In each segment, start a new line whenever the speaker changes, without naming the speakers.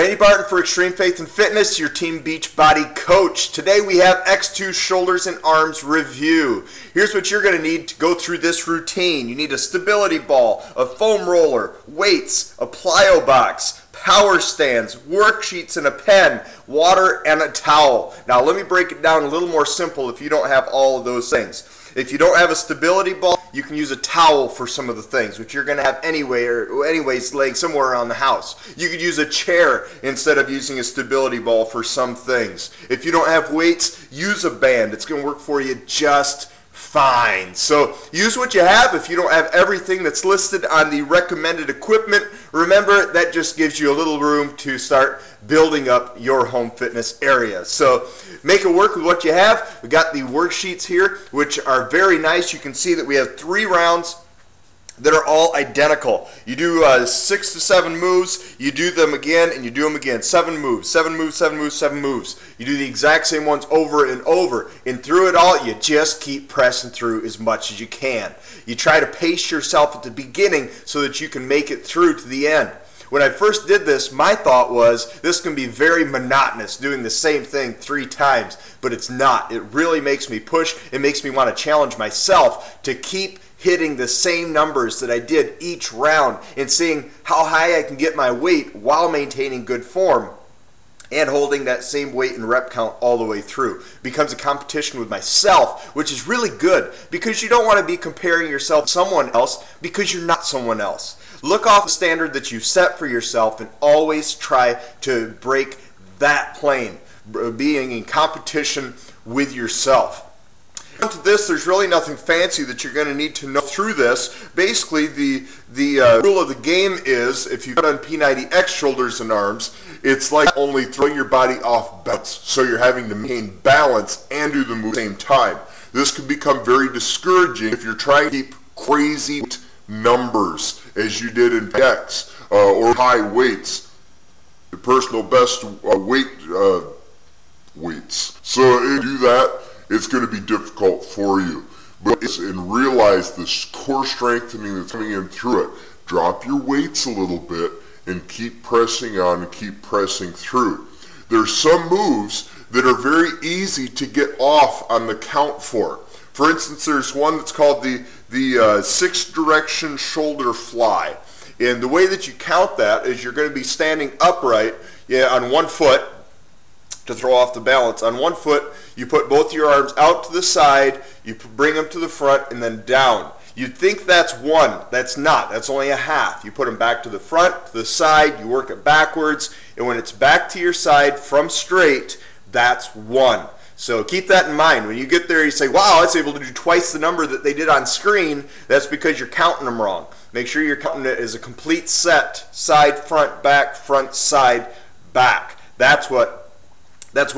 Randy Barton for Extreme Faith and Fitness, your Team Beachbody coach. Today we have X2 Shoulders and Arms Review. Here's what you're going to need to go through this routine. You need a stability ball, a foam roller, weights, a plyo box, power stands, worksheets and a pen, water, and a towel. Now let me break it down a little more simple if you don't have all of those things. If you don't have a stability ball, you can use a towel for some of the things, which you're going to have anyway, or anyways laying somewhere around the house. You could use a chair instead of using a stability ball for some things. If you don't have weights, use a band. It's going to work for you just fine. So use what you have. If you don't have everything that's listed on the recommended equipment, remember that just gives you a little room to start building up your home fitness area. So make it work with what you have. We got the worksheets here, which are very nice. You can see that we have 3 rounds that are all identical. You do 6 to 7 moves, you do them again, and you do them again. 7 moves, 7 moves, 7 moves, 7 moves. You do the exact same ones over and over. And through it all, you just keep pressing through as much as you can. You try to pace yourself at the beginning so that you can make it through to the end. When I first did this, my thought was this can be very monotonous, doing the same thing 3 times, but it's not. It really makes me push. It makes me want to challenge myself to keep hitting the same numbers that I did each round and seeing how high I can get my weight while maintaining good form and holding that same weight and rep count all the way through. It becomes a competition with myself, which is really good because you don't want to be comparing yourself to someone else because you're not someone else. Look off the standard that you set for yourself and always try to break that plane, being in competition with yourself. To this, there's really nothing fancy that you're going to need to know through this. Basically, the rule of the game is if you put on P90X shoulders and arms, it's like only throwing your body off balance. So you're having to maintain balance and do the move at the same time. This can become very discouraging if you're trying to keep crazy numbers as you did in X or high weights, the personal best weights. So if you do that, it's going to be difficult for you. But and realize this core strengthening that's coming in through it. Drop your weights a little bit and keep pressing on and keep pressing through. There's some moves that are very easy to get off on the count for. For instance, there's one that's called the 6-direction shoulder fly. And the way that you count that is you're going to be standing upright on one foot, to throw off the balance. On one foot, you put both your arms out to the side, you bring them to the front, and then down. You'd think that's 1. That's not. That's only a half. You put them back to the front, to the side, you work it backwards, and when it's back to your side from straight, that's 1. So keep that in mind. When you get there, you say, wow, I was able to do twice the number that they did on screen. That's because you're counting them wrong. Make sure you're counting it as a complete set. Side, front, side, back. That's what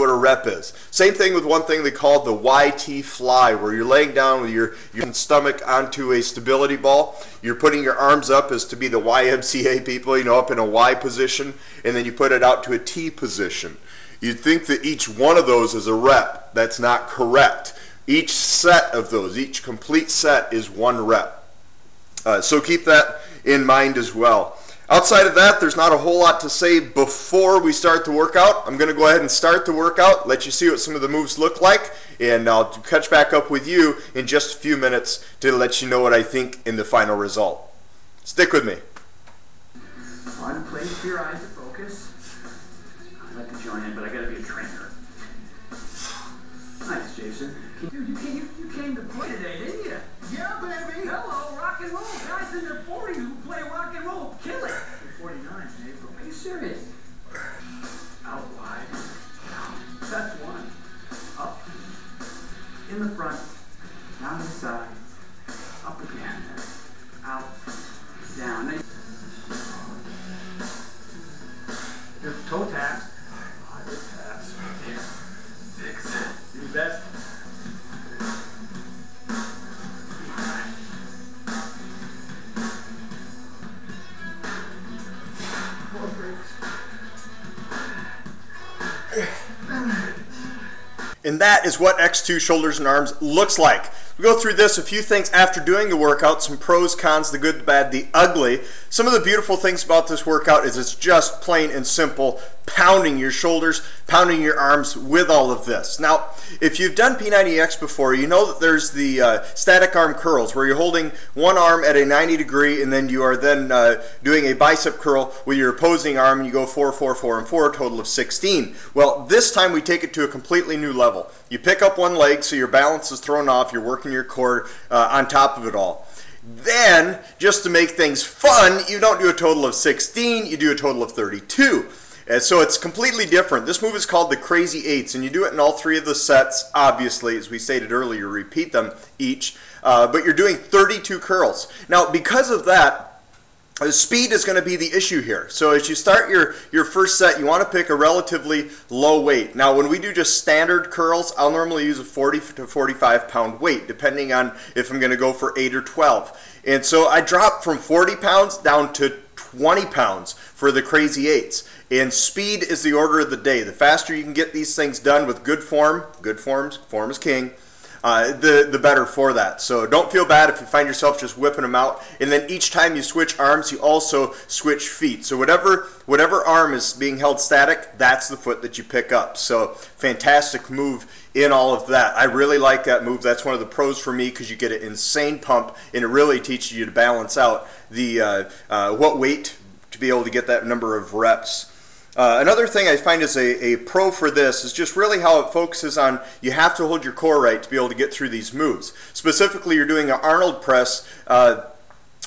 a rep is. Same thing with one thing they call the YT fly, where you're laying down with your stomach onto a stability ball. You're putting your arms up as to be the YMCA people, up in a Y position, and then you put it out to a T position. You'd think that each one of those is a rep. That's not correct. Each set of those, each complete set is 1 rep. So keep that in mind as well. Outside of that, there's not a whole lot to say before we start the workout. I'm going to go ahead and start the workout, let you see what some of the moves look like, and I'll catch back up with you in just a few minutes to let you know what I think in the final result. Stick with me.
One place for your eyes to focus. I'd like to join in, but I got to be a trainer. Nice, Jason. Dude, you came to play today, didn't you? Yeah, baby. Hello, rock and roll. Guys in their 40s who play rock and roll. Kill it. You're 49, Dave. Are you serious? Out wide. That's 1. Up. In the front. Down the side. Up again. Out. Down. Your toe taps. Good taps. There. 6. Do your best.
And that is what X2 Shoulders and Arms looks like. We go through this, a few things after doing the workout, some pros, cons, the good, the bad, the ugly. Some of the beautiful things about this workout is it's just plain and simple pounding your shoulders, pounding your arms with all of this. Now, if you've done P90X before, you know that there's the static arm curls where you're holding one arm at a 90 degree and then you are then doing a bicep curl with your opposing arm and you go 4, 4, 4, and 4, a total of 16. Well, this time we take it to a completely new level. You pick up one leg so your balance is thrown off, you're working your core on top of it all. Then, just to make things fun, you don't do a total of 16, you do a total of 32. And so it's completely different. This move is called the Crazy Eights, and you do it in all three of the sets, obviously, as we stated earlier, repeat them each, but you're doing 32 curls. Now, because of that, speed is going to be the issue here. So as you start your first set, you want to pick a relatively low weight. Now when we do just standard curls, I'll normally use a 40 to 45 pound weight, depending on if I'm going to go for 8 or 12. And so I drop from 40 pounds down to 20 pounds for the Crazy Eights. And speed is the order of the day. The faster you can get these things done with good form is king, the better for that. So don't feel bad if you find yourself just whipping them out. And then each time you switch arms, you also switch feet. So whatever arm is being held static, that's the foot that you pick up. So fantastic move in all of that. I really like that move. That's one of the pros for me because you get an insane pump and it really teaches you to balance out the what weight to be able to get that number of reps. Another thing I find is a pro for this is just really how it focuses on you have to hold your core right to be able to get through these moves. Specifically, you're doing an Arnold press,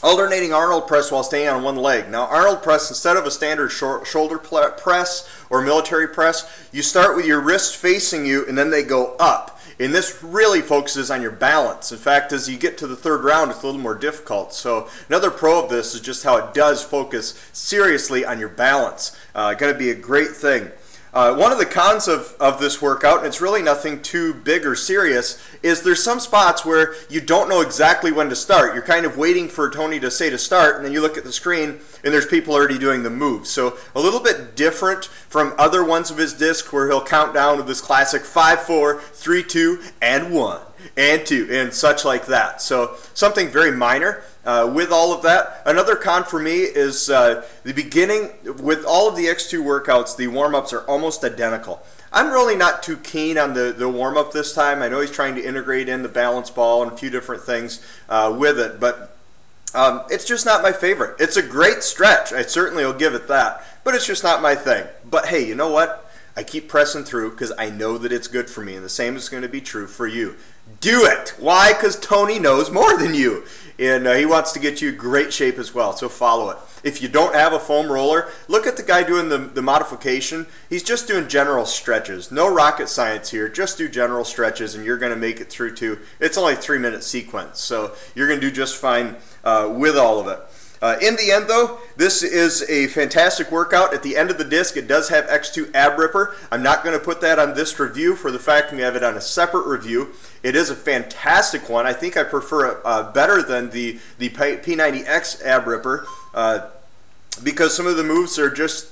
alternating Arnold press while staying on one leg. Now, Arnold press, instead of a standard shoulder press or military press, you start with your wrist facing you and then they go up. And this really focuses on your balance. In fact, as you get to the third round, it's a little more difficult. So another pro of this is just how it does focus seriously on your balance. Going to be a great thing. One of the cons of this workout, and it's really nothing too big or serious, is there's some spots where you don't know exactly when to start. You're kind of waiting for Tony to say to start, and then you look at the screen, and there's people already doing the moves. So a little bit different from other ones of his disc where he'll count down with this classic 5, 4, 3, 2, and 1, and 2, and such like that. So something very minor. With all of that, another con for me is the beginning. With all of the X2 workouts, the warm-ups are almost identical. I'm really not too keen on the warm-up this time. I know he's trying to integrate in the balance ball and a few different things with it, but it's just not my favorite. It's a great stretch. I certainly will give it that, but it's just not my thing. But hey, you know what? I keep pressing through because I know that it's good for me, and the same is going to be true for you. Do it. Why? Because Tony knows more than you, and he wants to get you in great shape as well, so follow it. If you don't have a foam roller, look at the guy doing the modification. He's just doing general stretches. No rocket science here. Just do general stretches, and you're going to make it through too. It's only a 3-minute sequence, so you're going to do just fine with all of it. In the end, though, this is a fantastic workout. At the end of the disc, it does have X2 Ab Ripper. I'm not going to put that on this review for the fact we have it on a separate review. It is a fantastic one. I think I prefer it better than the P90X Ab Ripper because some of the moves are just,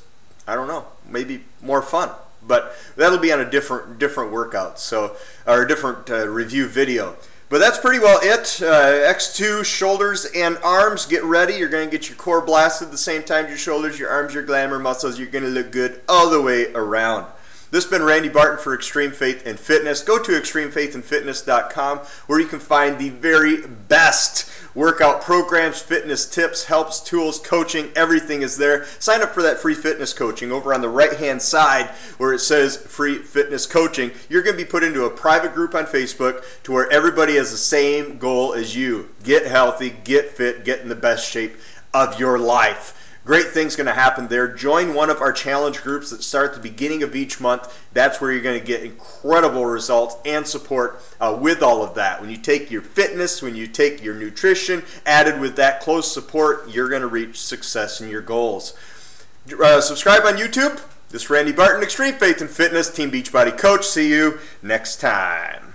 I don't know, maybe more fun. But that'll be on a different workout, so or a different review video. But that's pretty well it. X2 shoulders and arms. Get ready. You're going to get your core blasted at the same time. Your shoulders, your arms, your glamour muscles. You're going to look good all the way around. This has been Randy Barton for Extreme Faith and Fitness. Go to extremefaithandfitness.com where you can find the very best workout programs, fitness tips, helps, tools, coaching. Everything is there. Sign up for that free fitness coaching over on the right-hand side where it says free fitness coaching. You're going to be put into a private group on Facebook to where everybody has the same goal as you. Get healthy, get fit, get in the best shape of your life. Great things going to happen there. Join one of our challenge groups that start at the beginning of each month. That's where you're going to get incredible results and support with all of that. When you take your fitness, when you take your nutrition, added with that close support, you're going to reach success in your goals. Subscribe on YouTube. This is Randy Barton, Extreme Faith and Fitness, Team Beachbody Coach. See you next time.